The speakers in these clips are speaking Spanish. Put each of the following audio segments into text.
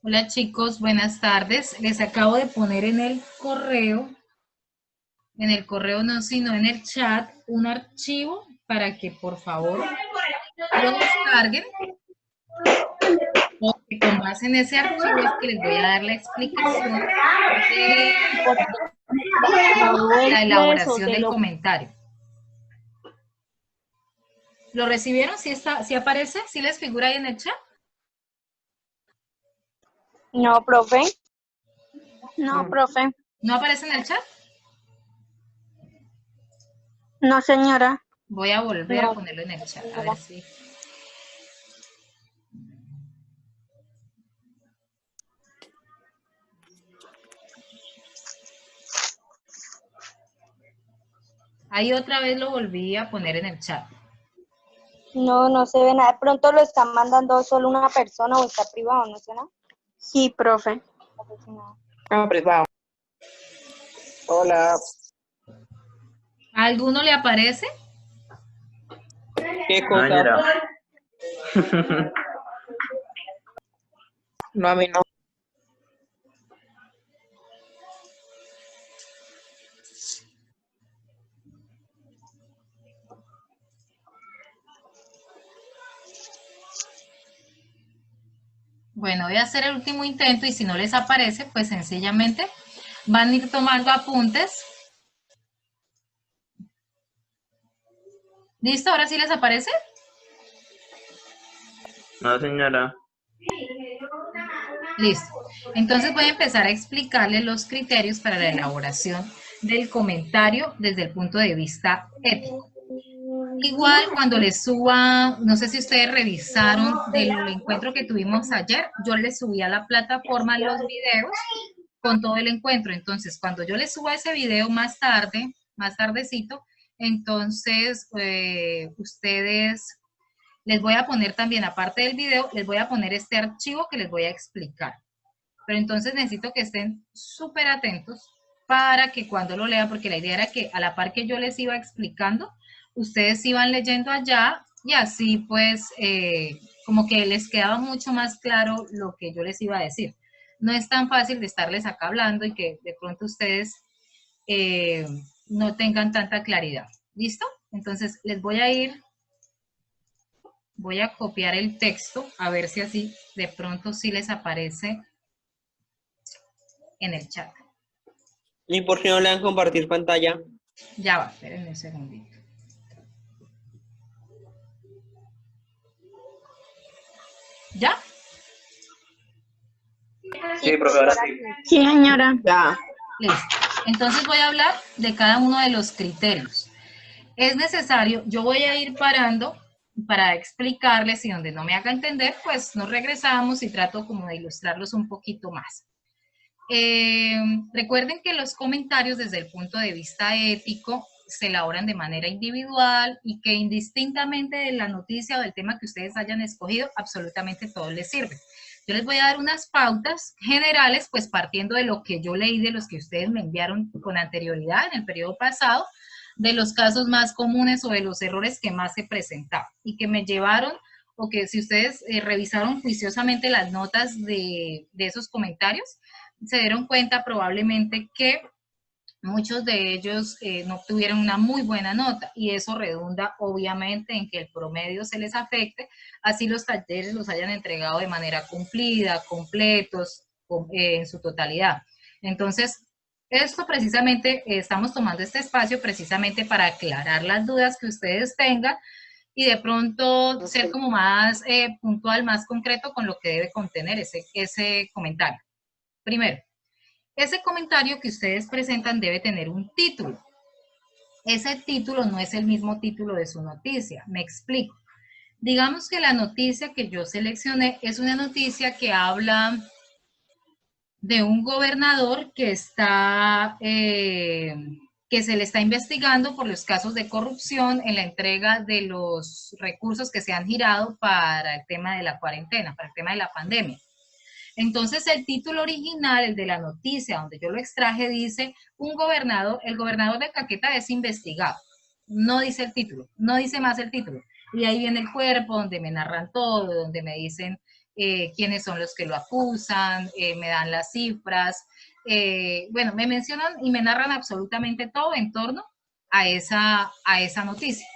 Hola chicos, buenas tardes. Les acabo de poner en el correo no, sino en el chat, un archivo para que por favor lo descarguen o que con base en ese archivo es que les voy a dar la explicación de la elaboración del comentario. ¿Lo recibieron? ¿Sí está, sí aparece? ¿Sí les figura ahí en el chat? No, profe. No, profe. ¿No aparece en el chat? No, señora. Voy a volver a No. ponerlo en el chat, a ver si... Ahí otra vez lo volví a poner en el chat. No, no se ve nada. De pronto lo está mandando solo una persona o está privado, ¿no sé nada? Sí, profe. Privado. Hola. ¿A alguno le aparece? ¿Qué cosa? No, a mí no. Bueno, voy a hacer el último intento y si no les aparece, pues sencillamente van a ir tomando apuntes. ¿Listo? ¿Ahora sí les aparece? No, señora. Listo. Entonces voy a empezar a explicarles los criterios para la elaboración del comentario desde el punto de vista ético. Igual cuando les suba, no sé si ustedes revisaron del encuentro que tuvimos ayer, yo les subí a la plataforma los videos con todo el encuentro. Entonces, cuando yo les suba ese video más tarde, más tardecito, entonces ustedes les voy a poner también, aparte del video, les voy a poner este archivo que les voy a explicar. Pero entonces necesito que estén súper atentos para que cuando lo lean, porque la idea era que a la par que yo les iba explicando, ustedes iban leyendo allá y así pues como que les quedaba mucho más claro lo que yo les iba a decir. No es tan fácil de estarles acá hablando y que de pronto ustedes no tengan tanta claridad. ¿Listo? Entonces les voy a copiar el texto a ver si así de pronto sí les aparece en el chat. ¿Y por qué no le dan compartir pantalla? Ya va, espérenme un segundito. ¿Ya? Sí, profe, ahora sí. Sí, señora. Ya. Listo. Entonces voy a hablar de cada uno de los criterios. Es necesario, yo voy a ir parando para explicarles y donde no me haga entender, pues nos regresamos y trato como de ilustrarlos un poquito más. Recuerden que los comentarios desde el punto de vista ético se elaboran de manera individual y que indistintamente de la noticia o del tema que ustedes hayan escogido, absolutamente todo les sirve. Yo les voy a dar unas pautas generales, pues partiendo de lo que yo leí, de los que ustedes me enviaron con anterioridad en el periodo pasado, de los casos más comunes o de los errores que más se presentaban y que me llevaron, o que si ustedes revisaron juiciosamente las notas de esos comentarios, se dieron cuenta probablemente que muchos de ellos no obtuvieron una muy buena nota y eso redunda obviamente en que el promedio se les afecte, así los talleres los hayan entregado de manera cumplida, completos, en su totalidad. Entonces, esto precisamente, estamos tomando este espacio precisamente para aclarar las dudas que ustedes tengan y de pronto ser como más puntual, más concreto con lo que debe contener ese comentario. Primero, ese comentario que ustedes presentan debe tener un título. Ese título no es el mismo título de su noticia. Me explico. Digamos que la noticia que yo seleccioné es una noticia que habla de un gobernador que que se le está investigando por los casos de corrupción en la entrega de los recursos que se han girado para el tema de la cuarentena, para el tema de la pandemia. Entonces el título original, el de la noticia, donde yo lo extraje, dice, el gobernador de Caquetá es investigado. No dice el título, no dice más el título. Y ahí viene el cuerpo, donde me narran todo, donde me dicen quiénes son los que lo acusan, me dan las cifras, bueno, me mencionan y me narran absolutamente todo en torno a esa noticia.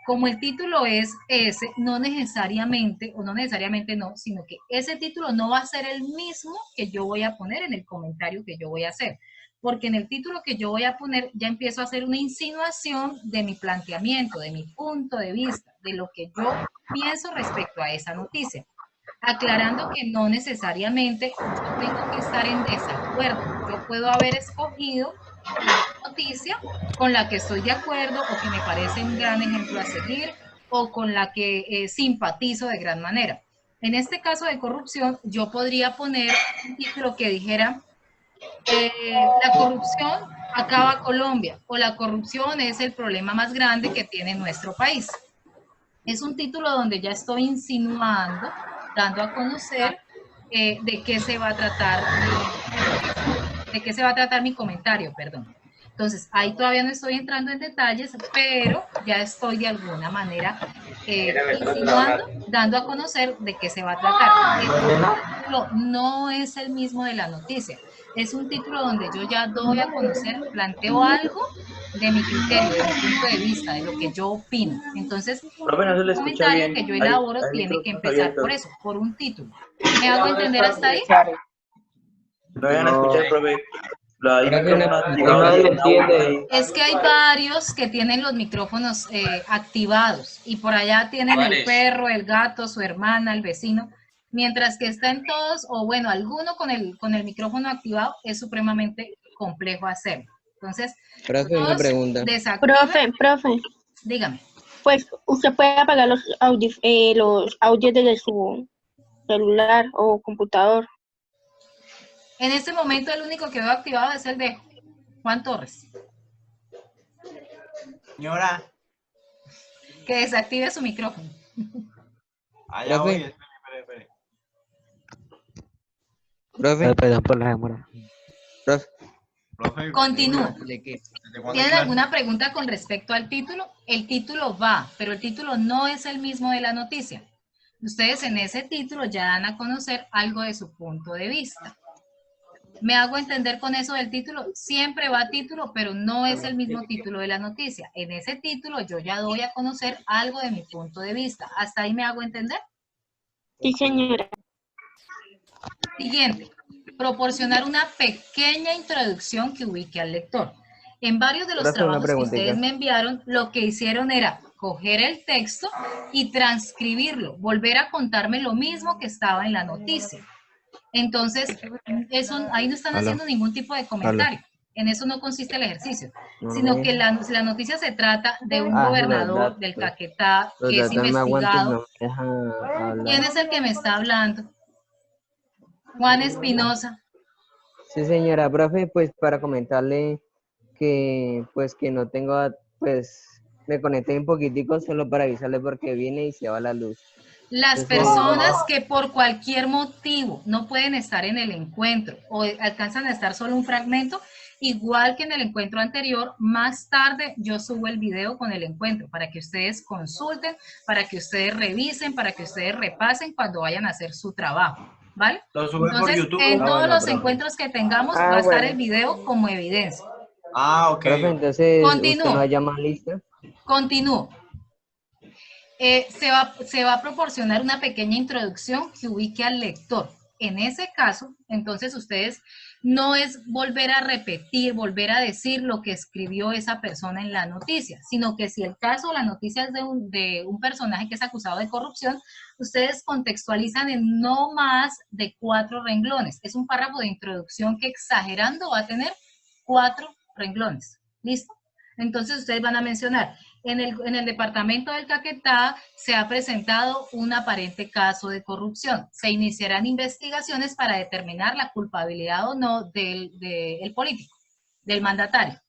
Como el título es ese, no necesariamente, o no necesariamente no, sino que ese título no va a ser el mismo que yo voy a poner en el comentario que yo voy a hacer, porque en el título que yo voy a poner ya empiezo a hacer una insinuación de mi planteamiento, de mi punto de vista, de lo que yo pienso respecto a esa noticia, aclarando que no necesariamente yo tengo que estar en desacuerdo. Yo puedo haber escogido una noticia con la que estoy de acuerdo o que me parece un gran ejemplo a seguir o con la que simpatizo de gran manera. En este caso de corrupción, yo podría poner un título que dijera la corrupción acaba Colombia o la corrupción es el problema más grande que tiene nuestro país. Es un título donde ya estoy insinuando, dando a conocer de qué se va a tratar mi comentario, perdón. Entonces, ahí todavía no estoy entrando en detalles, pero ya estoy de alguna manera insinuando, dando a conocer de qué se va a tratar. El título no es el mismo de la noticia. Es un título donde yo ya doy a conocer, planteo algo de mi criterio, de mi punto de vista, de lo que yo opino. Entonces, Profe, no se le el escucha comentario bien. que yo Hay elaboro tiene que micrófonos empezar por abiertos. eso, por un título. ¿Me hago entender hasta ahí? No vayan a escuchar, profe. Hay micrófonos No activados nadie y le en audio. entiende. Es que hay varios que tienen los micrófonos activados y por allá tienen el perro, el gato, su hermana, el vecino, mientras que están todos, o bueno, alguno con el micrófono activado, es supremamente complejo hacerlo. Entonces, Profe, una todos pregunta. desactiven. Profe, Dígame. pues usted puede apagar los audios desde su celular o computador. En este momento el único que veo activado es el de Juan Torres. Señora, Que desactive su micrófono. allá Profe. voy, espere. Profe, Perdón por la demora. profe, Profe, Continúo. ¿de qué? ¿desde cuándo ¿Tienen clase? alguna pregunta con respecto al título? El título va, pero el título no es el mismo de la noticia. Ustedes en ese título ya dan a conocer algo de su punto de vista. ¿Me hago entender con eso del título? Siempre va título, pero no es el mismo título de la noticia. En ese título yo ya doy a conocer algo de mi punto de vista. ¿Hasta ahí me hago entender? Sí, señora. Siguiente, proporcionar una pequeña introducción que ubique al lector. En varios de los Profe, una trabajos que ustedes preguntita. me enviaron, lo que hicieron era coger el texto y transcribirlo, volver a contarme lo mismo que estaba en la noticia. Entonces, eso, ahí no están haciendo ningún tipo de comentario. En eso no consiste el ejercicio, sino que la noticia se trata de un gobernador del Caquetá Los que es datos me aguantan, investigado. no me deja hablar. ¿Quién es el que me está hablando? Juan Espinosa. Sí, señora, profe, pues para comentarle que pues que no tengo, pues me conecté un poquitico solo para avisarle porque viene y se va la luz. Las personas que por cualquier motivo no pueden estar en el encuentro o alcanzan a estar solo un fragmento, igual que en el encuentro anterior, más tarde yo subo el video con el encuentro para que ustedes consulten, para que ustedes revisen, para que ustedes repasen cuando vayan a hacer su trabajo, ¿vale? Lo sube por Entonces, YouTube. en todos bueno, los profe. encuentros que tengamos va a estar el video como evidencia. Ok. Profe, entonces Continúo. usted no haya más lista. Continúo. Se va a proporcionar una pequeña introducción que ubique al lector. En ese caso, entonces ustedes no es volver a repetir, volver a decir lo que escribió esa persona en la noticia, sino que si el caso o la noticia es de un personaje que es acusado de corrupción, ustedes contextualizan en no más de 4 renglones. Es un párrafo de introducción que exagerando va a tener 4 renglones. ¿Listo? Entonces ustedes van a mencionar, en el departamento del Caquetá se ha presentado un aparente caso de corrupción. Se iniciarán investigaciones para determinar la culpabilidad o no del político, del mandatario.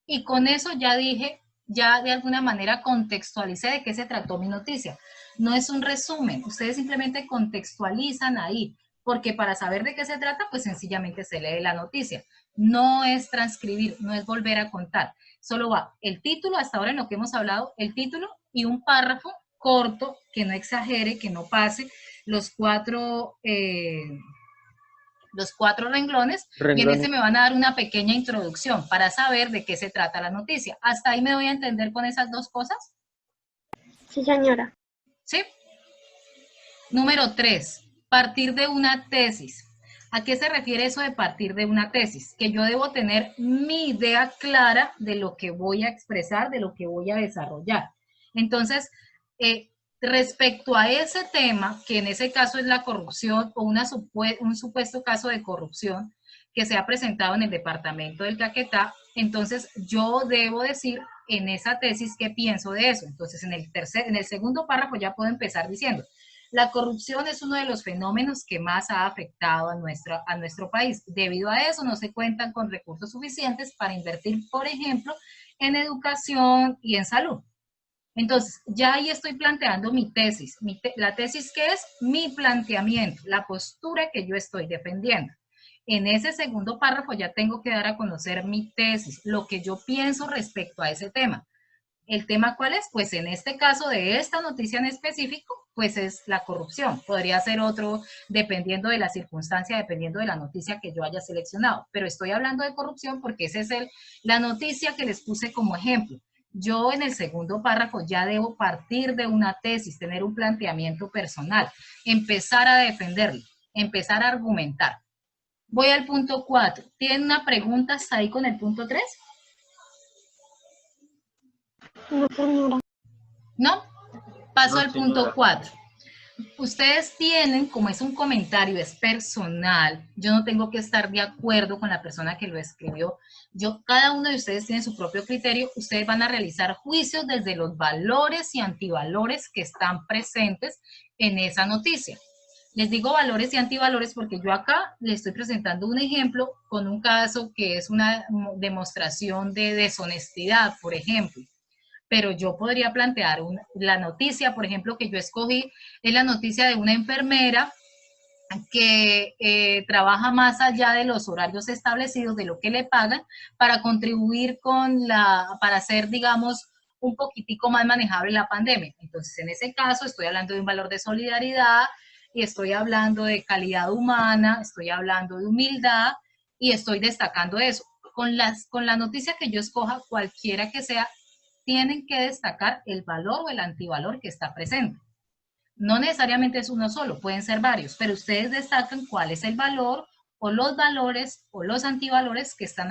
Y con eso ya dije, ya de alguna manera contextualicé de qué se trató mi noticia. No es un resumen, ustedes simplemente contextualizan ahí, porque para saber de qué se trata, pues sencillamente se lee la noticia. No es transcribir, no es volver a contar. Solo va el título, hasta ahora en lo que hemos hablado, el título y un párrafo corto, que no exagere, que no pase los cuatro renglones, y en este me van a dar una pequeña introducción para saber de qué se trata la noticia. ¿Hasta ahí me voy a entender con esas dos cosas? Sí, señora. ¿Sí? Número 3, partir de una tesis. ¿A qué se refiere eso de partir de una tesis? Que yo debo tener mi idea clara de lo que voy a expresar, de lo que voy a desarrollar. Entonces, respecto a ese tema, que en ese caso es la corrupción o un supuesto caso de corrupción que se ha presentado en el departamento del Caquetá, entonces yo debo decir en esa tesis qué pienso de eso. Entonces, en el segundo párrafo ya puedo empezar diciendo: la corrupción es uno de los fenómenos que más ha afectado a nuestro país. Debido a eso, no se cuentan con recursos suficientes para invertir, por ejemplo, en educación y en salud. Entonces, ya ahí estoy planteando mi tesis. La tesis, ¿qué es? Mi planteamiento, la postura que yo estoy defendiendo. En ese segundo párrafo ya tengo que dar a conocer mi tesis, lo que yo pienso respecto a ese tema. ¿El tema cuál es? Pues en este caso de esta noticia en específico, pues es la corrupción. Podría ser otro dependiendo de la circunstancia, dependiendo de la noticia que yo haya seleccionado. Pero estoy hablando de corrupción porque esa es la noticia que les puse como ejemplo. Yo en el segundo párrafo ya debo partir de una tesis, tener un planteamiento personal, empezar a defenderlo, empezar a argumentar. Voy al punto 4. ¿Tienen una pregunta hasta ahí con el punto 3? No, señora. ¿No? Paso No, al punto señora. 4. Ustedes tienen, como es un comentario, es personal, yo no tengo que estar de acuerdo con la persona que lo escribió. Cada uno de ustedes tiene su propio criterio. Ustedes van a realizar juicios desde los valores y antivalores que están presentes en esa noticia. Les digo valores y antivalores porque yo acá les estoy presentando un ejemplo con un caso que es una demostración de deshonestidad, por ejemplo. Pero yo podría plantear la noticia, por ejemplo, que yo escogí, es la noticia de una enfermera que trabaja más allá de los horarios establecidos, de lo que le pagan, para contribuir para hacer, digamos, un poquitico más manejable la pandemia. Entonces, en ese caso, estoy hablando de un valor de solidaridad, y estoy hablando de calidad humana, estoy hablando de humildad, y estoy destacando eso. Con la noticia que yo escoja, cualquiera que sea, tienen que destacar el valor o el antivalor que está presente. No necesariamente es uno solo, pueden ser varios, pero ustedes destacan cuál es el valor o los valores o los antivalores que están